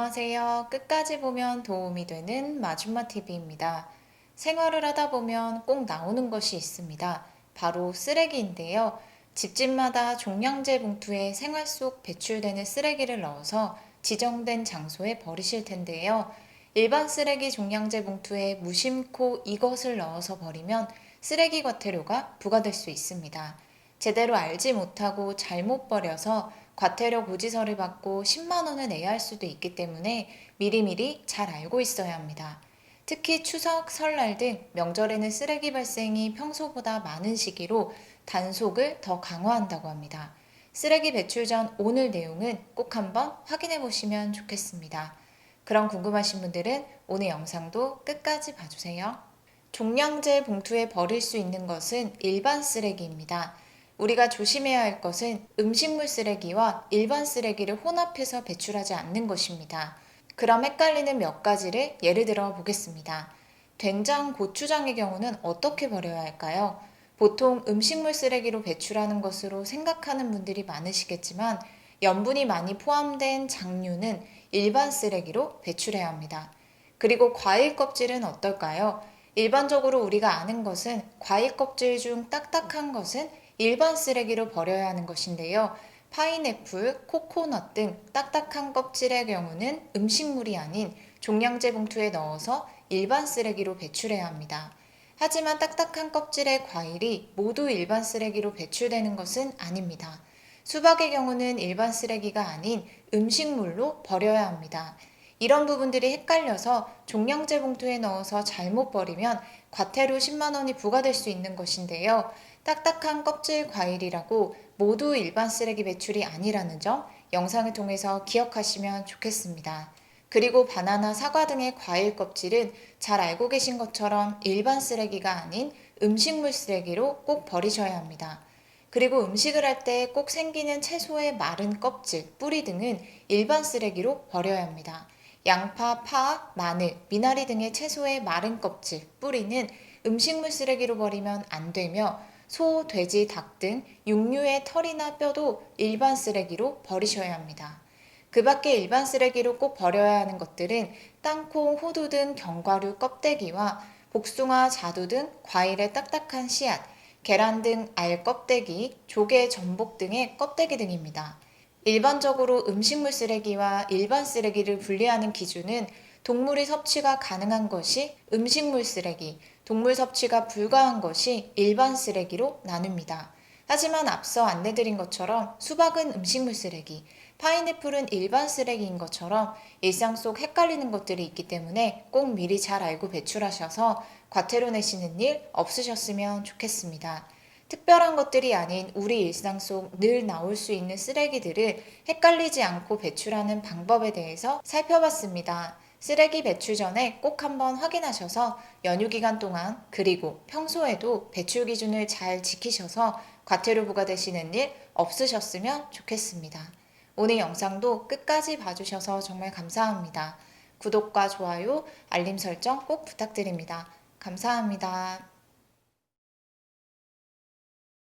안녕하세요. 끝까지 보면 도움이 되는 마줌마TV입니다. 생활을 하다 보면 꼭 나오는 것이 있습니다. 바로 쓰레기인데요. 집집마다 종량제 봉투에 생활 속 배출되는 쓰레기를 넣어서 지정된 장소에 버리실 텐데요. 일반 쓰레기 종량제 봉투에 무심코 이것을 넣어서 버리면 쓰레기 과태료가 부과될 수 있습니다. 제대로 알지 못하고 잘못 버려서 과태료 고지서를 받고 10만 원을 내야 할 수도 있기 때문에 미리미리 잘 알고 있어야 합니다. 특히 추석, 설날 등 명절에는 쓰레기 발생이 평소보다 많은 시기로 단속을 더 강화한다고 합니다. 쓰레기 배출 전 오늘 내용은 꼭 한번 확인해 보시면 좋겠습니다. 그럼 궁금하신 분들은 오늘 영상도 끝까지 봐주세요. 종량제 봉투에 버릴 수 있는 것은 일반 쓰레기입니다. 우리가 조심해야 할 것은 음식물 쓰레기와 일반 쓰레기를 혼합해서 배출하지 않는 것입니다. 그럼 헷갈리는 몇 가지를 예를 들어 보겠습니다. 된장, 고추장의 경우는 어떻게 버려야 할까요? 보통 음식물 쓰레기로 배출하는 것으로 생각하는 분들이 많으시겠지만 염분이 많이 포함된 장류는 일반 쓰레기로 배출해야 합니다. 그리고 과일 껍질은 어떨까요? 일반적으로 우리가 아는 것은 과일 껍질 중 딱딱한 것은 일반 쓰레기로 버려야 하는 것인데요. 파인애플, 코코넛 등 딱딱한 껍질의 경우는 음식물이 아닌 종량제 봉투에 넣어서 일반 쓰레기로 배출해야 합니다. 하지만 딱딱한 껍질의 과일이 모두 일반 쓰레기로 배출되는 것은 아닙니다. 수박의 경우는 일반 쓰레기가 아닌 음식물로 버려야 합니다. 이런 부분들이 헷갈려서 종량제 봉투에 넣어서 잘못 버리면 과태료 10만 원이 부과될 수 있는 것인데요. 딱딱한 껍질 과일이라고 모두 일반 쓰레기 배출이 아니라는 점 영상을 통해서 기억하시면 좋겠습니다. 그리고 바나나, 사과 등의 과일 껍질은 잘 알고 계신 것처럼 일반 쓰레기가 아닌 음식물 쓰레기로 꼭 버리셔야 합니다. 그리고 음식을 할 때 꼭 생기는 채소의 마른 껍질, 뿌리 등은 일반 쓰레기로 버려야 합니다. 양파, 파, 마늘, 미나리 등의 채소의 마른 껍질, 뿌리는 음식물 쓰레기로 버리면 안 되며 소, 돼지, 닭 등 육류의 털이나 뼈도 일반 쓰레기로 버리셔야 합니다. 그 밖에 일반 쓰레기로 꼭 버려야 하는 것들은 땅콩, 호두 등 견과류 껍데기와 복숭아, 자두 등 과일의 딱딱한 씨앗, 계란 등 알 껍데기, 조개, 전복 등의 껍데기 등입니다. 일반적으로 음식물 쓰레기와 일반 쓰레기를 분리하는 기준은 동물의 섭취가 가능한 것이 음식물 쓰레기, 동물 섭취가 불가한 것이 일반 쓰레기로 나눕니다. 하지만 앞서 안내드린 것처럼 수박은 음식물 쓰레기, 파인애플은 일반 쓰레기인 것처럼 일상 속 헷갈리는 것들이 있기 때문에 꼭 미리 잘 알고 배출하셔서 과태료 내시는 일 없으셨으면 좋겠습니다. 특별한 것들이 아닌 우리 일상 속 늘 나올 수 있는 쓰레기들을 헷갈리지 않고 배출하는 방법에 대해서 살펴봤습니다. 쓰레기 배출 전에 꼭 한번 확인하셔서 연휴 기간 동안 그리고 평소에도 배출 기준을 잘 지키셔서 과태료 부과되시는 일 없으셨으면 좋겠습니다. 오늘 영상도 끝까지 봐주셔서 정말 감사합니다. 구독과 좋아요, 알림 설정 꼭 부탁드립니다. 감사합니다.